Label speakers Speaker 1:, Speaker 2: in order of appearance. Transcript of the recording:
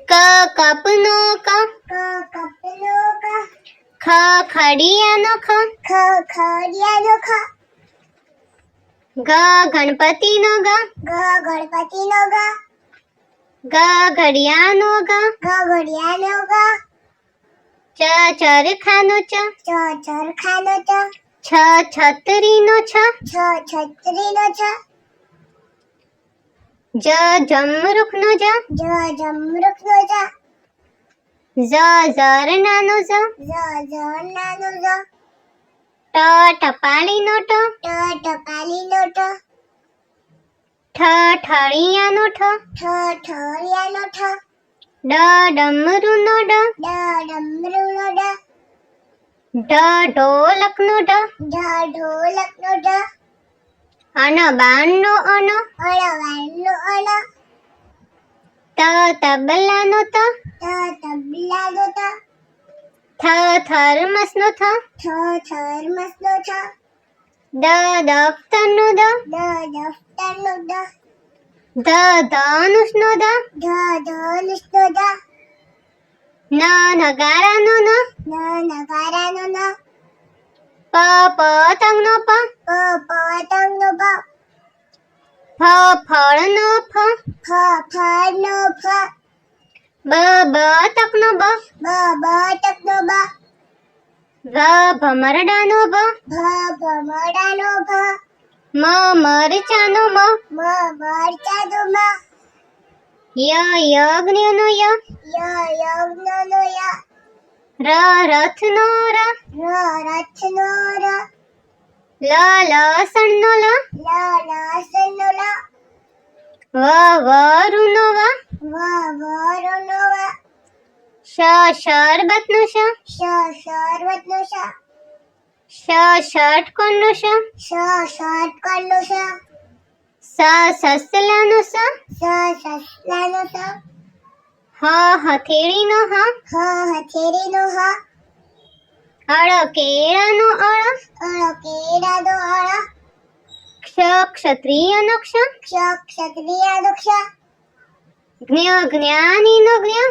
Speaker 1: ક કપનો ક ખ ખડિયાનો ખ ગ ગણપતિનો ગ ગ ઘડિયાળનો ગ ચ ચરખાનો ચ છ છત્રીનો છ જ જમરૂખનો જ ઝ ઝરણાનો ઝ ટ ટપાલીનો ટ ઠ ઠળિયાનો ઠ ડ ડમરુનો ડ ઢ ઢોલકનો ઢ અન બાણનો અન ત તબલાનો ત થ થર્મસનો થ દ દફતરનો દ ધનુષનો દ ન નગારાનો ન પ પતંગનો પ ફ ફળનો ફ બ બતકનો બ ભ ભમરડાનો ભ મ મરચાનો મ ય યજ્ઞનો ય ર રથનો ર લ લસણનો લ વ વરુનો વ શ શરબતનો શ ષટકોણનો શ સસલાનો સ હ હથેળીનો હ અળ કેળાનો અળ ક્ષ ક્ષત્રિયનો ક્ષ જ્ઞ જ્ઞાનીનો જ્ઞ